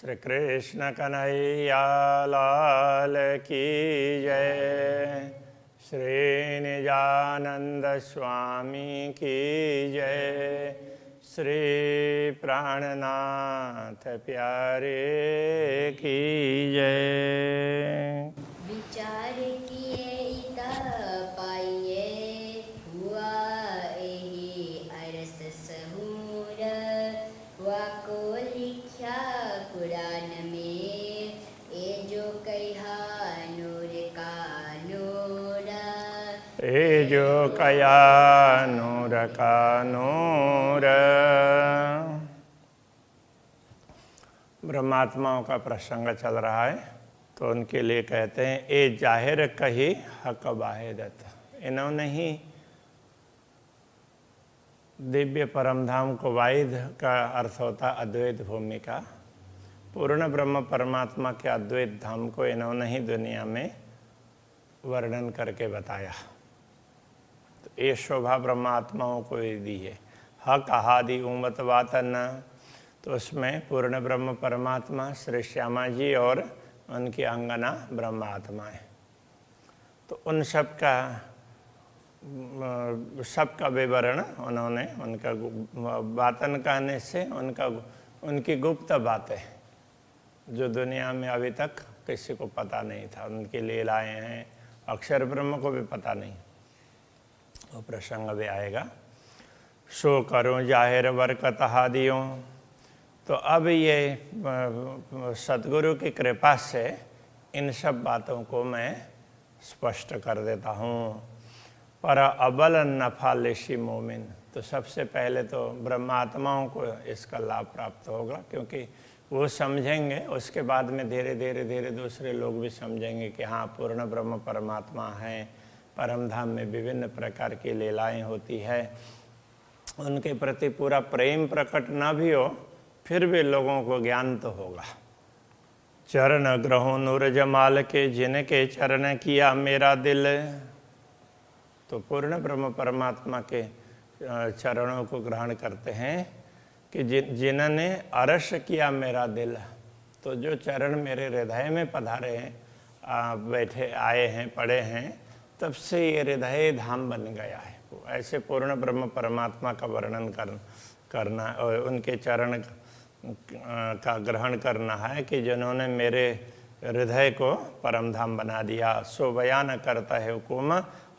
श्री कृष्ण कन्हैया लाल की जय। श्री निजानंद स्वामी की जय। श्री प्राणनाथ प्यारे की जय। विचार किए पाइए हुआ एहि अरस सहूर वाको लिख्या पुराण में ए जो कहा नूर का नूर ए जो कया नूर का नूर। ब्रह्मात्माओं का प्रसंग चल रहा है तो उनके लिए कहते हैं ए जाहिर कही हक वाहिदत। इन्होंने ही दिव्य परमधाम को वाहिद का अर्थ होता अद्वैत भूमि का। पूर्ण ब्रह्म परमात्मा के अद्वैत धाम को इन्होंने ही दुनिया में वर्णन करके बताया। तो ये शोभा ब्रह्मात्माओं को ही दी है। हक आदि उमत वातन, तो उसमें पूर्ण ब्रह्म परमात्मा श्री श्यामा जी और उनकी अंगना ब्रह्मात्माएं। तो उन सबका विवरण उन्होंने उनका वातन कहने से उनकी गुप्त बातें जो दुनिया में अभी तक किसी को पता नहीं था, उनकी लीलाएं हैं, अक्षर ब्रह्म को भी पता नहीं। वो प्रसंग भी आएगा। सो करूं जाहिर बरकत हादियों। तो अब ये सतगुरु की कृपा से इन सब बातों को मैं स्पष्ट कर देता हूँ। पर अबल नफा लेशी मोमिन, तो सबसे पहले तो ब्रह्मात्माओं को इसका लाभ प्राप्त होगा, क्योंकि वो समझेंगे, उसके बाद में धीरे धीरे दूसरे लोग भी समझेंगे कि हाँ पूर्ण ब्रह्म परमात्मा है। परमधाम में विभिन्न प्रकार की लीलाएं होती है, उनके प्रति पूरा प्रेम प्रकट न भी हो फिर भी लोगों को ज्ञान तो होगा। चरण ग्रहो नूर जमाल के, जिनके चरण किया मेरा दिल। तो पूर्ण ब्रह्म परमात्मा के चरणों को ग्रहण करते हैं कि जिन्होंने अरश किया मेरा दिल। तो जो चरण मेरे हृदय में पधारे हैं, बैठे आए हैं, पड़े हैं, तब से ये हृदय धाम बन गया है। ऐसे पूर्ण ब्रह्म परमात्मा का वर्णन करना और उनके चरण का ग्रहण करना है कि जिन्होंने मेरे हृदय को परमधाम बना दिया। सो बयान करता है हुकुम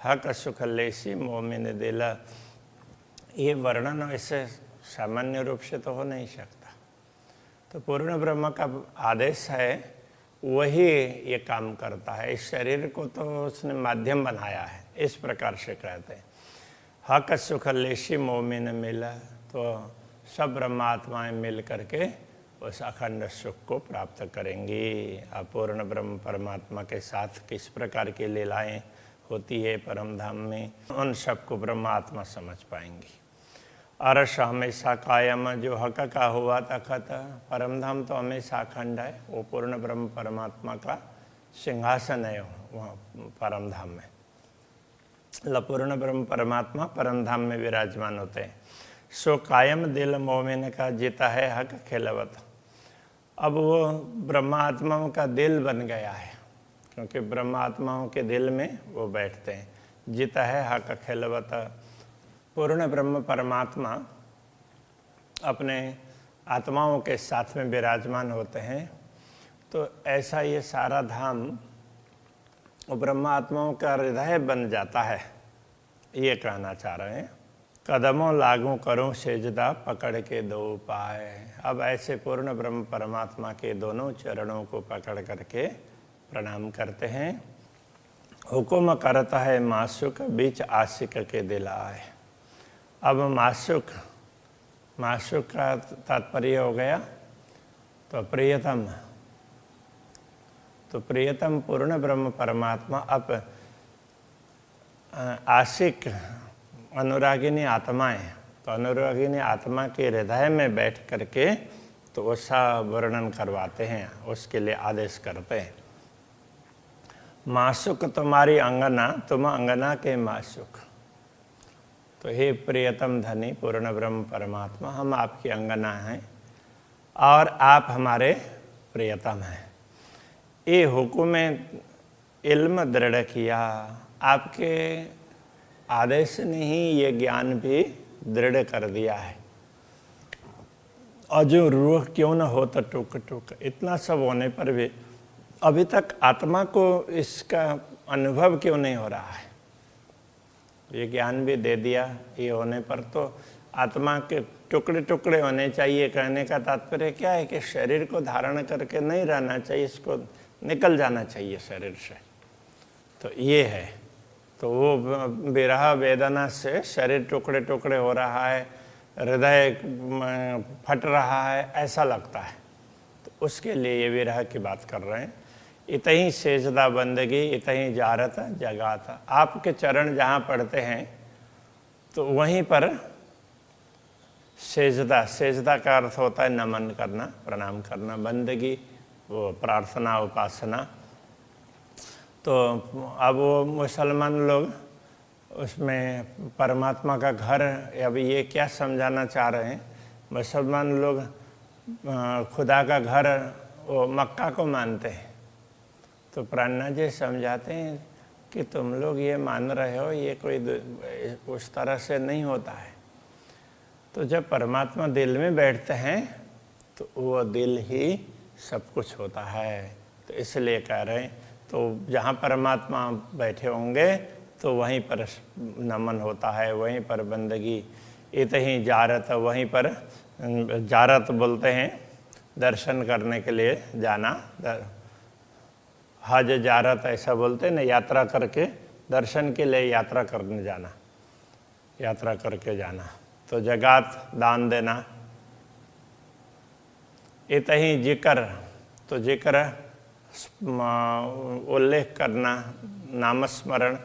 हक सुख लेसी मोमिन दिल। ये वर्णन ऐसे सामान्य रूप से तो हो नहीं सकता। तो पूर्ण ब्रह्म का आदेश है, वही ये काम करता है। इस शरीर को तो उसने माध्यम बनाया है, इस प्रकार से कहते हैं। हक सुख लेसी मोमिन मिला, तो सब ब्रह्मात्माएं मिल करके उस अखंड सुख को प्राप्त करेंगी। अपूर्ण ब्रह्म परमात्मा के साथ किस प्रकार की लीलाएं होती है परमधाम में, उन सबको ब्रह्मात्मा समझ पाएंगी। अरश हमेशा कायम, जो हक का हुआ तखत। परमधाम तो हमेशा अखंड है, वो पूर्ण ब्रह्म परमात्मा का सिंहासन है वहाँ परमधाम में। पूर्ण ब्रह्म परमात्मा परमधाम में विराजमान होते हैं। सो कायम दिल मोमिन का जीता है हक खिलवत। अब वो ब्रह्मात्माओं का दिल बन गया है, क्योंकि ब्रह्मात्माओं के दिल में वो बैठते हैं। जीता है हक खिलवत। पूर्ण ब्रह्म परमात्मा अपने आत्माओं के साथ में विराजमान होते हैं। तो ऐसा ये सारा धाम वो ब्रह्मात्माओं का हृदय बन जाता है, ये कहना चाह रहे हैं। कदमों लागू करूं सेजदा पकड़ के दो पाए। अब ऐसे पूर्ण ब्रह्म परमात्मा के दोनों चरणों को पकड़ करके प्रणाम करते हैं। हुकुम करता है मासुक, बीच आशिक के दिल आए। अब मासुक का तात्पर्य हो गया तो प्रियतम। तो प्रियतम पूर्ण ब्रह्म परमात्मा अब आशिक अनुरागिनी आत्माएं, तो अनुरागिनी आत्मा के हृदय में बैठ करके तो उसका वर्णन करवाते हैं, उसके लिए आदेश करते हैं। मासुक तुम्हारी अंगना, तुम अंगना के मासुक। तो हे प्रियतम धनी पूर्ण ब्रह्म परमात्मा, हम आपकी अंगना हैं और आप हमारे प्रियतम है। ये हुक्म इल्म दृढ़ किया, आपके आदेश ने ही ये ज्ञान भी दृढ़ कर दिया है। और जो रूह क्यों न हो तो टुक टुक, इतना सब होने पर भी अभी तक आत्मा को इसका अनुभव क्यों नहीं हो रहा है? ये ज्ञान भी दे दिया, ये होने पर तो आत्मा के टुकड़े टुकड़े होने चाहिए। कहने का तात्पर्य क्या है कि शरीर को धारण करके नहीं रहना चाहिए, इसको निकल जाना चाहिए शरीर से। तो ये है, तो वो विरह वेदना से शरीर टुकड़े टुकड़े हो रहा है, हृदय फट रहा है, ऐसा लगता है। तो उसके लिए ये विरह की बात कर रहे हैं। इतही सेजदा बंदगी, इतही जारत जगाता। आपके चरण जहाँ पड़ते हैं तो वहीं पर सेजदा, सेजदा का अर्थ होता है नमन करना, प्रणाम करना, बंदगी वो प्रार्थना उपासना। तो अब वो मुसलमान लोग उसमें परमात्मा का घर, अब ये क्या समझाना चाह रहे हैं, मुसलमान लोग खुदा का घर वो मक्का को मानते हैं। तो प्राणनाथ जी समझाते हैं कि तुम लोग ये मान रहे हो, ये कोई उस तरह से नहीं होता है। तो जब परमात्मा दिल में बैठते हैं तो वो दिल ही सब कुछ होता है। तो इसलिए कह रहे हैं, तो जहाँ परमात्मा बैठे होंगे तो वहीं पर नमन होता है, वहीं पर बंदगी। इतही जारत, वहीं पर जारत बोलते हैं दर्शन करने के लिए जाना। हज जारत ऐसा बोलते हैं ना, यात्रा करके दर्शन के लिए यात्रा करने जाना, यात्रा करके जाना। तो जगात दान देना। इतही जिक्र, तो जिक्र उल्लेख करना, नामस्मरण।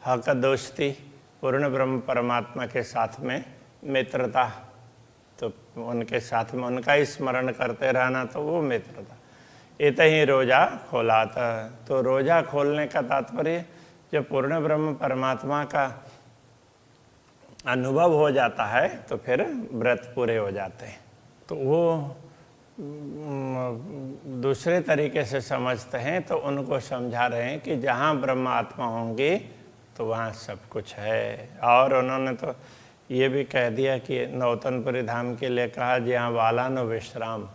हक दोस्ती, पूर्ण ब्रह्म परमात्मा के साथ में मित्रता, तो उनके साथ में उनका ही स्मरण करते रहना, तो वो मित्रता। इतही रोजा खोला था, तो रोजा खोलने का तात्पर्य जब पूर्ण ब्रह्म परमात्मा का अनुभव हो जाता है तो फिर व्रत पूरे हो जाते हैं। तो वो दूसरे तरीके से समझते हैं, तो उनको समझा रहे हैं कि जहाँ ब्रह्म आत्मा होंगी तो वहाँ सब कुछ है। और उन्होंने तो ये भी कह दिया कि नौतनपुरी धाम के लिए कहा जहाँ वाला नो विश्राम,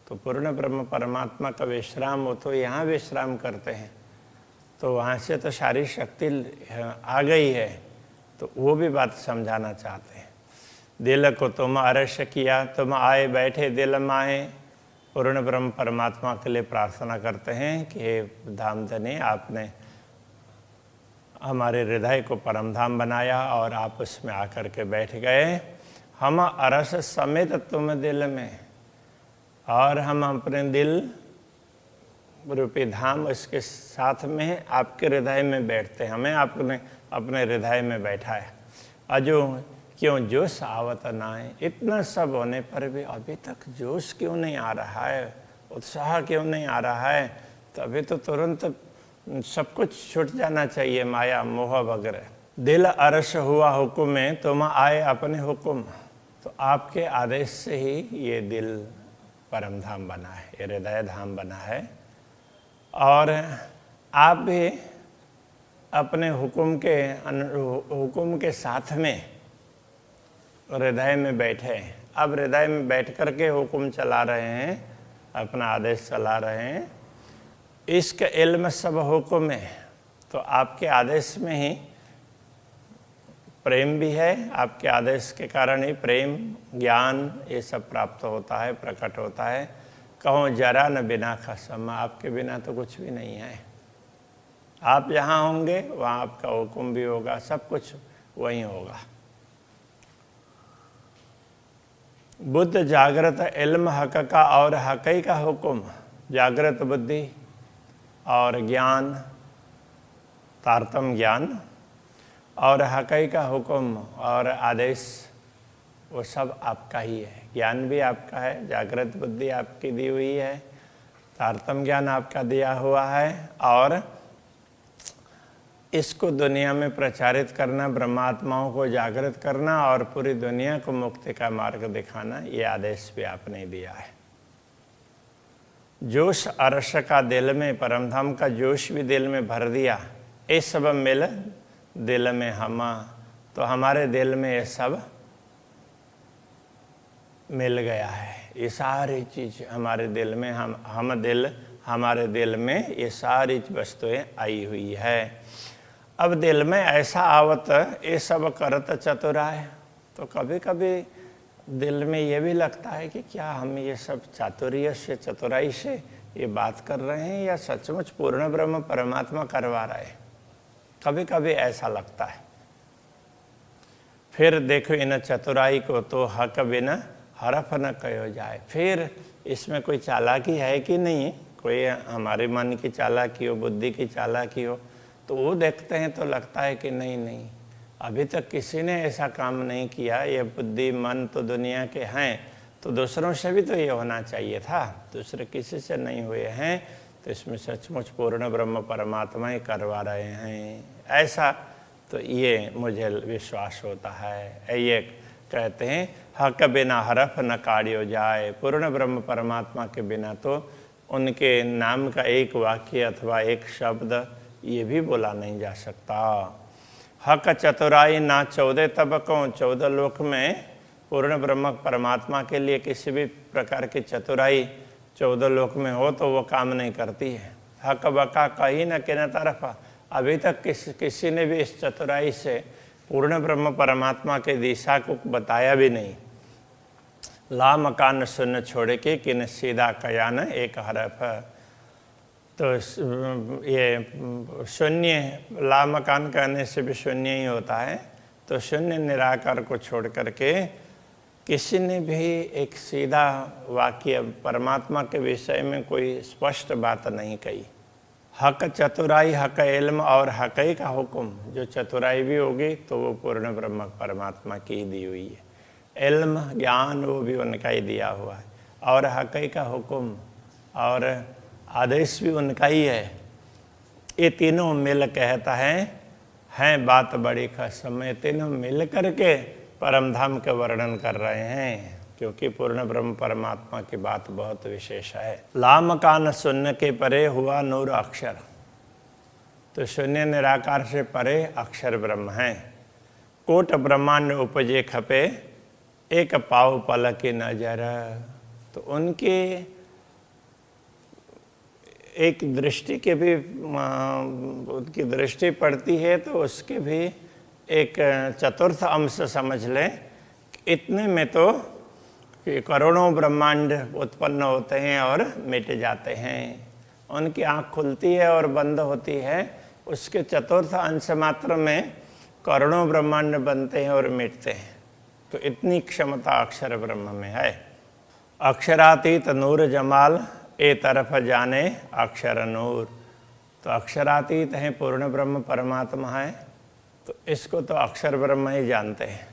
तो पूर्ण ब्रह्म परमात्मा का विश्राम हो तो यहाँ विश्राम करते हैं। तो वहाँ से तो सारी शक्ति आ गई है, तो वो भी बात समझाना चाहते हैं। दिल को तुम अरश किया, तुम आए बैठे दिल माए। पूर्ण ब्रह्म परमात्मा के लिए प्रार्थना करते हैं कि हे धामधनी, आपने हमारे हृदय को परम धाम बनाया और आप उसमें आकर के बैठ गए। हम अरस समेत तुम दिल में, और हम अपने दिल रूपी धाम उसके साथ में आपके हृदय में बैठते हैं। हमें आपने अपने हृदय में बैठा है। अजो क्यों जोश आवत ना है, इतना सब होने पर भी अभी तक जोश क्यों नहीं आ रहा है, उत्साह क्यों नहीं आ रहा है? तो अभी तो तुरंत सब कुछ छूट जाना चाहिए, माया मोह वगैरह। दिल अरश हुआ हुक्म में, तुम आए अपने हुक्म। तो आपके आदेश से ही ये दिल परम धाम बना है, ये हृदय धाम बना है। और आप भी अपने हुक्म के साथ में हृदय में बैठे। अब हृदय में बैठ कर के हुक्म चला रहे हैं, अपना आदेश चला रहे हैं। इश्क इल्म सब हुक्म है, तो आपके आदेश में ही प्रेम भी है। आपके आदेश के कारण ही प्रेम ज्ञान ये सब प्राप्त होता है, प्रकट होता है। कहो जरा न बिना खसम, आपके बिना तो कुछ भी नहीं है। आप जहाँ होंगे वहाँ आपका हुक्म भी होगा, सब कुछ वहीं होगा। बुद्ध जागृत इल्म हक का और हकई का हुक्म, जागृत बुद्धि और ज्ञान, तारतम ज्ञान और हकई का हुक्म और आदेश, वो सब आपका ही है। ज्ञान भी आपका है, जागृत बुद्धि आपकी दी हुई है, तारतम ज्ञान आपका दिया हुआ है, और इसको दुनिया में प्रचारित करना, ब्रह्मात्माओं को जागृत करना और पूरी दुनिया को मुक्ति का मार्ग दिखाना, ये आदेश भी आपने दिया है। जोश अरस का दिल में, परमधाम का जोश भी दिल में भर दिया। ये सब मिल दिल में हमा, तो हमारे दिल में ये सब मिल गया है। ये सारी चीज़ हमारे दिल में, हमारे दिल में ये सारी वस्तुएं आई हुई है। अब दिल में ऐसा आवत ये सब करत चतुराय, तो कभी कभी दिल में ये भी लगता है कि क्या हम ये सब चातुर्य से, चतुराई से ये बात कर रहे हैं या सचमुच पूर्ण ब्रह्म परमात्मा करवा रहे हैं। कभी कभी ऐसा लगता है। फिर देखो इन चतुराई को तो हक बिना हरफ न कहो जाए। फिर इसमें कोई चालाकी है कि नहीं, कोई हमारे मन की चालाकी हो, बुद्धि की चालाकी हो, तो वो देखते हैं तो लगता है कि नहीं, अभी तक किसी ने ऐसा काम नहीं किया। ये बुद्धि मन तो दुनिया के हैं, तो दूसरों से भी तो ये होना चाहिए था, दूसरे किसी से नहीं हुए हैं, तो इसमें सचमुच पूर्ण ब्रह्म परमात्मा ही करवा रहे हैं, ऐसा तो ये मुझे विश्वास होता है। ये कहते हैं हक बिना हरफ न काढ़ियो जाए। पूर्ण ब्रह्म परमात्मा के बिना तो उनके नाम का एक वाक्य अथवा एक शब्द ये भी बोला नहीं जा सकता। हक चतुराई ना 14 तबकों, 14 लोक में पूर्ण ब्रह्म परमात्मा के लिए किसी भी प्रकार की चतुराई 14 लोक में हो तो वो काम नहीं करती है। हक बका कहीं न किन तरफ, अभी तक किसी ने भी इस चतुराई से पूर्ण ब्रह्म परमात्मा के दिशा को बताया भी नहीं। ला मकान शून्य छोड़ के किन सीधा कयान एक हरफ, तो ये शून्य, ला मकान कहने से भी शून्य ही होता है, तो शून्य निराकार को छोड़ करके किसी ने भी एक सीधा वाक्य परमात्मा के विषय में कोई स्पष्ट बात नहीं कही। हक चतुराई, हक इल्म और हकई का हुक्म, जो चतुराई भी होगी तो वो पूर्ण ब्रह्म परमात्मा की ही दी हुई है। इल्म ज्ञान वो भी उनका ही दिया हुआ है, और हकई का हुक्म और आदेश भी उनका ही है। ये तीनों मिल कहता है बात बड़ी खसम। ये तीनों मिल करके परमधाम के वर्णन कर रहे हैं, क्योंकि पूर्ण ब्रह्म परमात्मा की बात बहुत विशेष है। लाम कान शून्य के परे हुआ नूर अक्षर, तो शून्य निराकार से परे अक्षर ब्रह्म है। कोट ब्रह्मांड उपजे खपे एक पाव पल की नजर, तो उनके एक दृष्टि के भी, उनकी दृष्टि पड़ती है तो उसके भी एक चतुर्थ अंश समझ लें। इतने में तो कि करोड़ों ब्रह्मांड उत्पन्न होते हैं और मिट जाते हैं। उनकी आँख खुलती है और बंद होती है, उसके चतुर्थ अंश मात्र में करोड़ों ब्रह्मांड बनते हैं और मिटते हैं। तो इतनी क्षमता अक्षर ब्रह्म में है। अक्षरातीत नूर जमाल ए तरफ जाने अक्षर नूर, तो अक्षरातीत है, पूर्ण ब्रह्म परमात्मा है, तो इसको तो अक्षर ब्रह्म ही जानते हैं।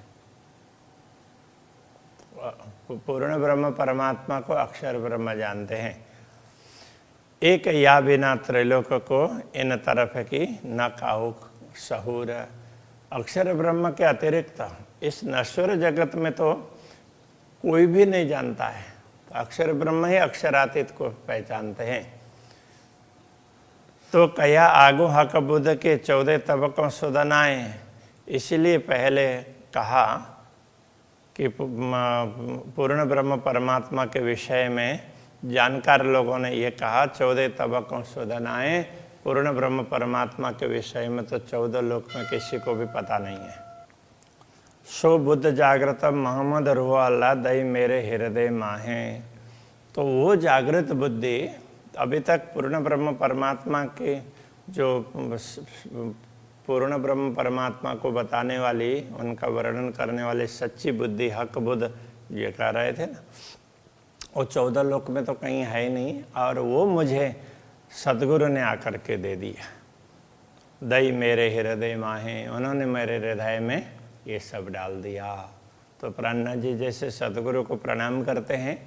पूर्ण ब्रह्म परमात्मा को अक्षर ब्रह्म जानते हैं। एक या बिना त्रैलोक को इन तरफ की न काहू सहूर, अक्षर ब्रह्म के अतिरिक्त इस नश्वर जगत में तो कोई भी नहीं जानता है, तो अक्षर ब्रह्म ही अक्षरातीत को पहचानते हैं। तो कया आगो हक बुद्ध के 14 तबकों सुदनाए, इसलिए पहले कहा कि पूर्ण ब्रह्म परमात्मा के विषय में जानकार लोगों ने ये कहा 14 तबकों सुदनाए, पूर्ण ब्रह्म परमात्मा के विषय में तो 14 लोक में किसी को भी पता नहीं है। सो बुद्ध जागृत मोहम्मद रूह अल्लाह दई मेरे हृदय माहे, तो वो जागृत बुद्धि अभी तक पूर्ण ब्रह्म परमात्मा के, जो पूर्ण ब्रह्म परमात्मा को बताने वाली, उनका वर्णन करने वाली सच्ची बुद्धि, हक बुद्ध ये कह रहे थे ना, वो 14 लोक में तो कहीं है ही नहीं, और वो मुझे सदगुरु ने आकर के दे दिया। दई मेरे हृदय माहे, उन्होंने मेरे हृदय में ये सब डाल दिया। तो प्राणनाथ जी जैसे सदगुरु को प्रणाम करते हैं,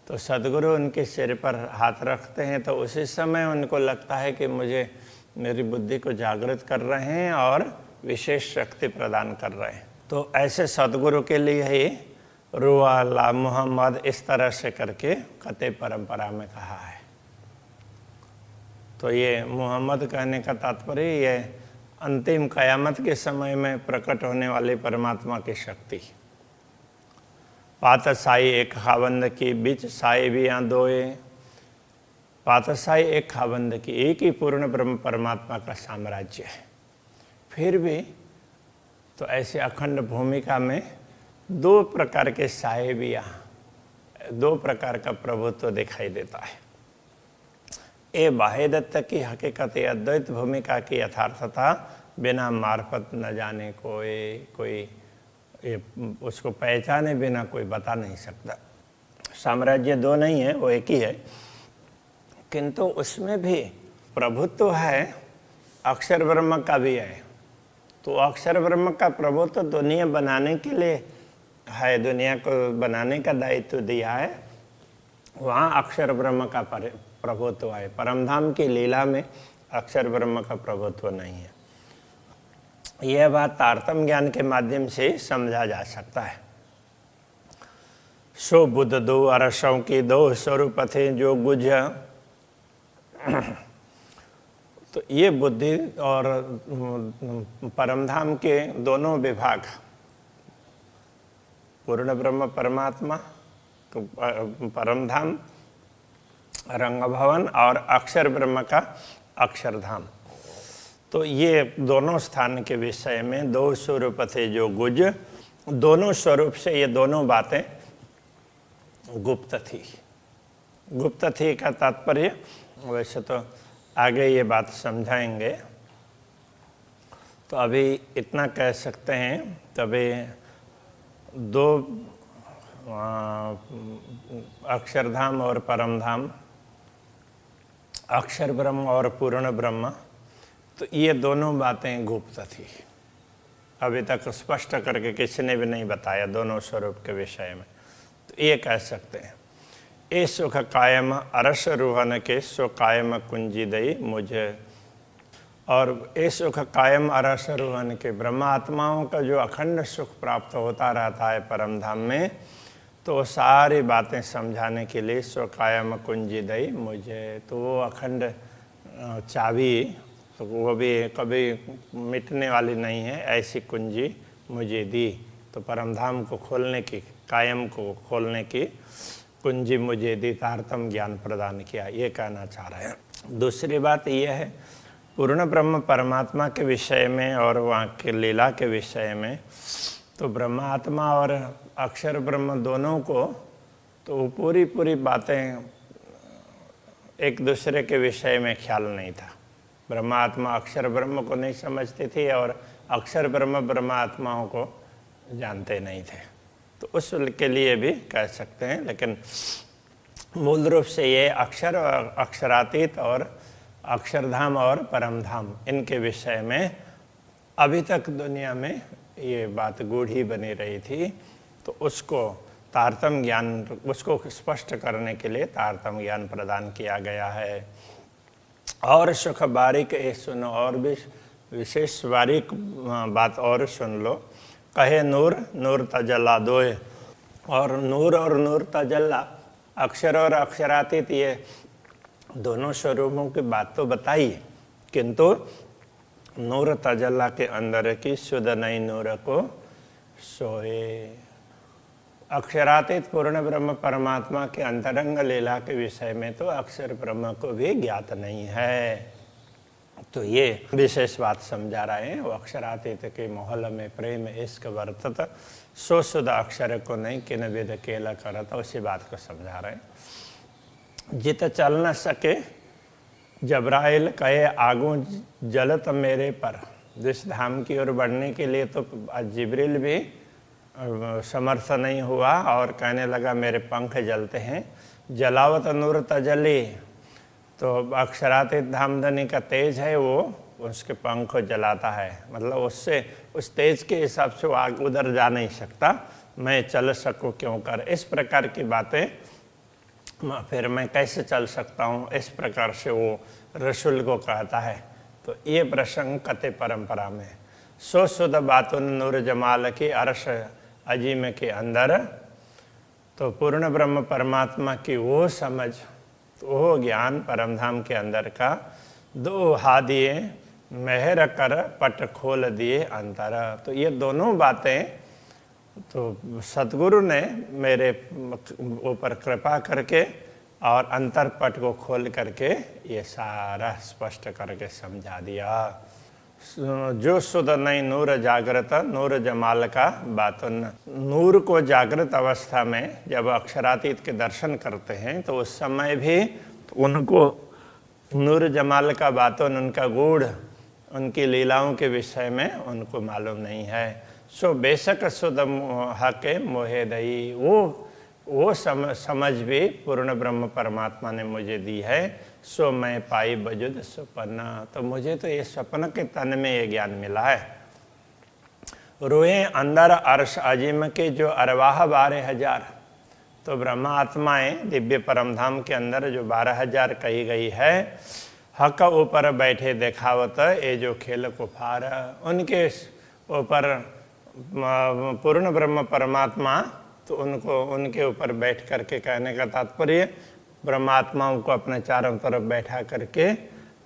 तो सदगुरु उनके सिर पर हाथ रखते हैं, तो उसी समय उनको लगता है कि मुझे, मेरी बुद्धि को जागृत कर रहे हैं और विशेष शक्ति प्रदान कर रहे हैं। तो ऐसे सदगुरु के लिए ही रूह अल्लाह मोहम्मद इस तरह से करके कते परंपरा में कहा है। तो ये मोहम्मद कहने का तात्पर्य ये अंतिम कयामत के समय में प्रकट होने वाली परमात्मा की शक्ति। पात साई एक खाबंद की बीच साई भी यहाँ दोए। पात साई एक खाबंद की, एक ही पूर्ण ब्रह्म परमात्मा का साम्राज्य है, फिर भी तो ऐसे अखंड भूमिका में दो प्रकार के साए भी यहाँ, दो प्रकार का प्रभुत्व दिखाई देता है। ये बाह्य दत्त की हकीकत अद्वैत भूमिका की यथार्थता बिना मार्फत न जाने कोई ये उसको पहचाने बिना कोई बता नहीं सकता। साम्राज्य दो नहीं है, वो एक ही है, किंतु उसमें भी प्रभुत्व है, अक्षर ब्रह्म का भी है। तो अक्षर ब्रह्म का प्रभुत्व दुनिया बनाने के लिए है, दुनिया को बनाने का दायित्व दिया है, वहाँ अक्षर ब्रह्म का प्रभुत्व है। परमधाम की लीला में अक्षर ब्रह्म का प्रभुत्व नहीं है। यह बात तारतम्य ज्ञान के माध्यम से समझा जा सकता है। सो बुद्ध दो अरसों की दो स्वरूप थे जो गुज। तो ये बुद्धि और परमधाम के दोनों विभाग, पूर्ण ब्रह्म परमात्मा परमधाम रंग भवन और अक्षर ब्रह्म का अक्षरधाम, तो ये दोनों स्थान के विषय में दो स्वरूप थे जो गुज। दोनों स्वरूप से ये दोनों बातें गुप्त थी। गुप्त थी का तात्पर्य वैसे तो आगे ये बात समझाएंगे, तो अभी इतना कह सकते हैं। तभी दो अक्षरधाम और परमधाम, अक्षर ब्रह्म और पूर्ण ब्रह्म, तो ये दोनों बातें गुप्त थी। अभी तक स्पष्ट करके किसी ने भी नहीं बताया दोनों स्वरूप के विषय में। तो ये कह सकते हैं, ए सुख कायम अरस रूहन के सो कायम कुंजी दई मुझे। और ए सुख कायम अरस रूहन के, ब्रह्मात्माओं का जो अखंड सुख प्राप्त होता रहता है परमधाम में, तो सारी बातें समझाने के लिए सो कायम कुंजी दई मुझे। तो वो अखंड चाबी, तो वो भी कभी मिटने वाली नहीं है, ऐसी कुंजी मुझे दी। तो परमधाम को खोलने की, कायम को खोलने की कुंजी मुझे दी, तारतम्य ज्ञान प्रदान किया, ये कहना चाह रहे हैं। दूसरी बात यह है, पूर्ण ब्रह्म परमात्मा के विषय में और वहाँ के लीला के विषय में, तो ब्रह्मात्मा और अक्षर ब्रह्म दोनों को तो पूरी बातें एक दूसरे के विषय में ख्याल नहीं था। ब्रह्मात्मा अक्षर ब्रह्म को नहीं समझते थे और अक्षर ब्रह्म ब्रह्मात्माओं को जानते नहीं थे। तो उस के लिए भी कह सकते हैं, लेकिन मूल रूप से ये अक्षर और अक्षरातीत और अक्षरधाम और परमधाम, इनके विषय में अभी तक दुनिया में ये बात गूढ़ी बनी रही थी। तो उसको तारतम्य ज्ञान, उसको स्पष्ट करने के लिए तारतम्य ज्ञान प्रदान किया गया है। और सुख बारीक ये सुनो, और भी विशेष बारीक बात और सुन लो। कहे नूर नूर तजल्ला दोए, और नूर तजल्ला, अक्षर और अक्षरातीत, ये दोनों स्वरूपों की बात तो बताई, किंतु नूर तजल्ला के अंदर की शुद्ध नई नूर को सोए। अक्षरातीत पूर्ण ब्रह्म परमात्मा के अंतरंग लीला के विषय में तो अक्षर ब्रह्म को भी ज्ञात नहीं है। तो ये विशेष बात समझा रहे हैं। वो अक्षरातीत के मोहल में प्रेम इश्क वर्तत, सो शुद्ध अक्षर को नहीं किन विध केला करत, उसी बात को समझा रहे हैं। जित चल न सके जबराइल कहे आगू जलत मेरे पर। जिस धाम की ओर बढ़ने के लिए तो जिब्रील भी समर्थ नहीं हुआ और कहने लगा मेरे पंख जलते हैं। जलावत नूर तजली, तो अक्षरातीत धामधनी का तेज है, वो उसके पंख को जलाता है, मतलब उससे उस तेज के हिसाब से वो आग उधर जा नहीं सकता, मैं चल सकूं क्यों कर। इस प्रकार की बातें, फिर मैं कैसे चल सकता हूँ, इस प्रकार से वो रसूल को कहता है। तो ये प्रसंग कते परंपरा में सो शुद्ध बातुन नूर जमाल की अर्श अजीम के अंदर, तो पूर्ण ब्रह्म परमात्मा की वो समझ, वो ज्ञान परमधाम के अंदर का दो हा दिए मेहर कर पट खोल दिए अंतर। तो ये दोनों बातें तो सतगुरु ने मेरे ऊपर कृपा करके और अंतरपट को खोल करके ये सारा स्पष्ट करके समझा दिया। जो सुध नहीं नूर जागृत नूर जमाल का बातन। नूर को जागृत अवस्था में जब अक्षरातीत के दर्शन करते हैं तो उस समय भी उनको नूर जमाल का बातन, उनका गुण, उनकी लीलाओं के विषय में उनको मालूम नहीं है। सो बेशक सुध हके मोहे दई, वो समझ भी पूर्ण ब्रह्म परमात्मा ने मुझे दी है। सो मैं पाई बजुद स्वप्न, तो मुझे तो ये स्वप्न के तन में ये ज्ञान मिला है। रोए अंदर अर्श अजीम के जो अरवाह 12,000, तो ब्रह्मा आत्माएं दिव्य परमधाम के अंदर जो 12,000 कही गई है, हक ऊपर बैठे देखावत ये जो खेल कुफार, उनके ऊपर पूर्ण ब्रह्म परमात्मा तो उनको उनके ऊपर बैठ करके, कहने का तात्पर्य ब्रह्मात्माओं को अपने चारों तरफ बैठा करके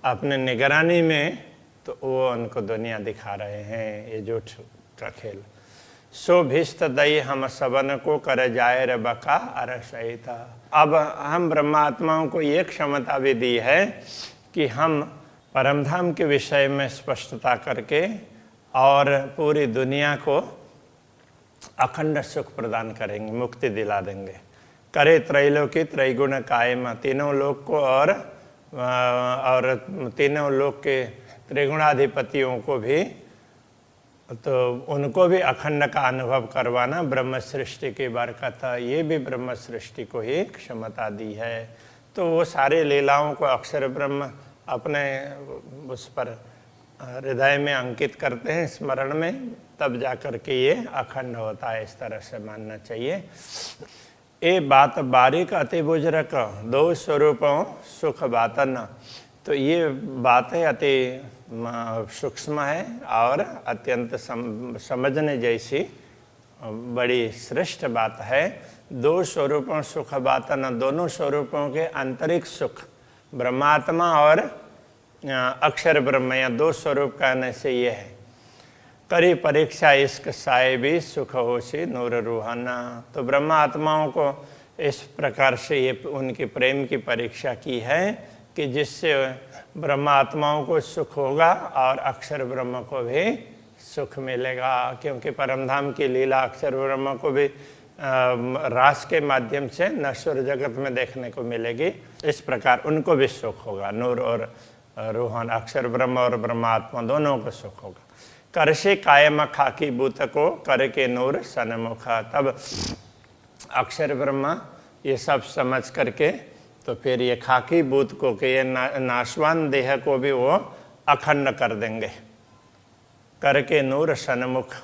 अपने निगरानी में तो वो उनको दुनिया दिखा रहे हैं, ये जोठ का खेल। सो भिस्त दई हम सबन को कर जाए रे बका अरसहिता। अब हम ब्रह्मात्माओं को ये क्षमता भी दी है कि हम परमधाम के विषय में स्पष्टता करके और पूरी दुनिया को अखंड सुख प्रदान करेंगे, मुक्ति दिला देंगे। करे त्रैलोकी त्रैगुण कायम, तीनों लोक को और तीनों लोक के त्रिगुणाधिपतियों को भी, तो उनको भी अखंड का अनुभव करवाना ब्रह्म सृष्टि की बरकत, ये भी ब्रह्म सृष्टि को ही क्षमता दी है। तो वो सारे लीलाओं को अक्षर ब्रह्म अपने उस पर हृदय में अंकित करते हैं, स्मरण में, तब जाकर के ये अखंड होता है। इस तरह से मानना चाहिए। ए बात बारीक अति बुजुर्ग दो स्वरूपों सुख बातन, तो ये बातें अति सूक्ष्म है और अत्यंत समझने जैसी बड़ी श्रेष्ठ बात है। दो स्वरूपों सुख बातन, दोनों स्वरूपों के आंतरिक सुख, ब्रह्मात्मा और अक्षर ब्रह्म, या दो स्वरूप कहने से ये है। करी परीक्षा इश्क साहिबी सुख होशी नूर रूहाना, तो ब्रह्मा आत्माओं को इस प्रकार से ये उनकी प्रेम की परीक्षा की है कि जिससे ब्रह्मा आत्माओं को सुख होगा और अक्षर ब्रह्म को भी सुख मिलेगा। क्योंकि परमधाम की लीला अक्षर ब्रह्म को भी रास के माध्यम से नश्वर जगत में देखने को मिलेगी। इस प्रकार उनको भी सुख होगा, नूर और रूहान, अक्षर ब्रह्म और ब्रह्मात्मा दोनों को सुख होगा। कर से कायम खाकी बूत को कर के नूर सन्मुखा, तब अक्षर ब्रह्मा ये सब समझ करके तो फिर ये खाकी बूत को के ये नाशवान देह को भी वो अखंड कर देंगे। करके नूर सन्मुख,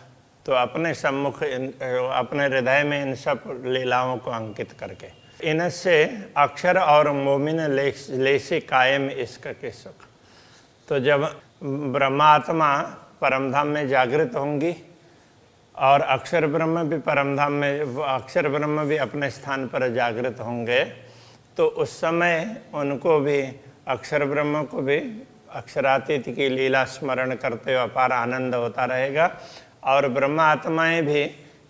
तो अपने सम्मुख अपने हृदय में इन सब लीलाओं को अंकित करके, इनसे अक्षर और मोमिन लेसी कायम इश्क के सुख। तो जब ब्रह्मात्मा परमधाम में जागृत होंगी और अक्षर ब्रह्म भी परमधाम में, अक्षर ब्रह्म भी अपने स्थान पर जागृत होंगे, तो उस समय उनको भी, अक्षर ब्रह्म को भी अक्षरातीत की लीला स्मरण करते हुए अपार आनंद होता रहेगा। और ब्रह्म आत्माएं भी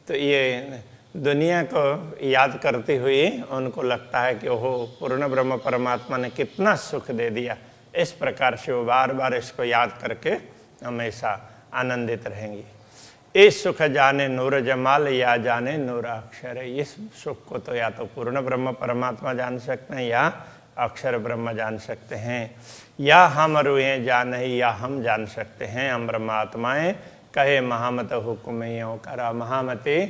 तो ये दुनिया को याद करती हुई उनको लगता है कि ओहो, पूर्ण ब्रह्म परमात्मा ने कितना सुख दे दिया। इस प्रकार से वो बार बार इसको याद करके हमेशा आनंदित रहेंगी। इस सुख जाने नूर जमाल या जाने नूर अक्षर, इस सुख को तो या तो पूर्ण ब्रह्म परमात्मा जान सकते हैं या अक्षर ब्रह्म जान सकते हैं, या हम रूहें जाने या हम जान सकते हैं। हम ब्रह्मात्माएं कहे महामत हुक्म यों करा, महामते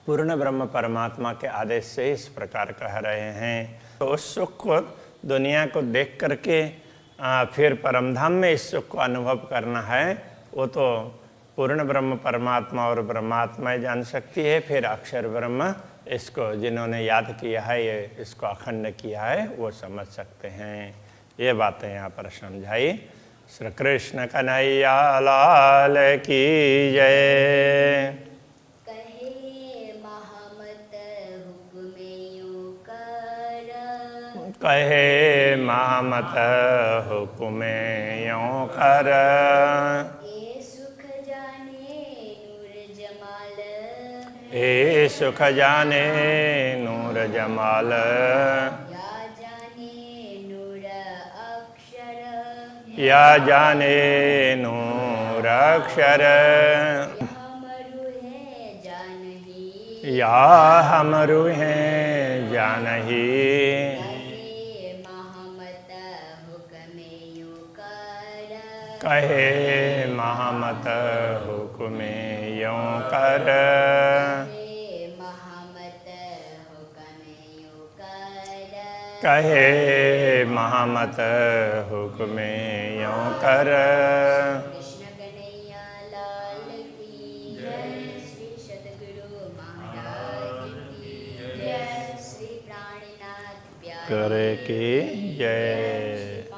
पूर्ण ब्रह्म परमात्मा के आदेश से इस प्रकार कह रहे हैं। तो उस सुख को दुनिया को देख करके फिर परमधाम में इस सुख को अनुभव करना है, वो तो पूर्ण ब्रह्म परमात्मा और ब्रह्मात्मा जान सकती है। फिर अक्षर ब्रह्म इसको जिन्होंने याद किया है, ये इसको अखंड किया है, वो समझ सकते हैं। ये बातें यहाँ पर समझाई। श्री कृष्ण कन्हैया लाल की जय। कहे महामत हुक्मे यों कर। ए सुख जाने नूर जमाल, ए सुख जाने नूर जमाल। या जाने नूर अक्षर, या जाने नूर अक्षर। हमरु है जानही, या हमरु हैं जानही। कहे महामत हुक्मे यों कर, कहे महामत हुक्मे यों कर। कहे महामत हुक्मे यों कर। कृष्ण कन्हैया लाल की जय, श्री सद्गुरु महाराज की जय, श्री प्राणनाथ प्यारे करे की जय।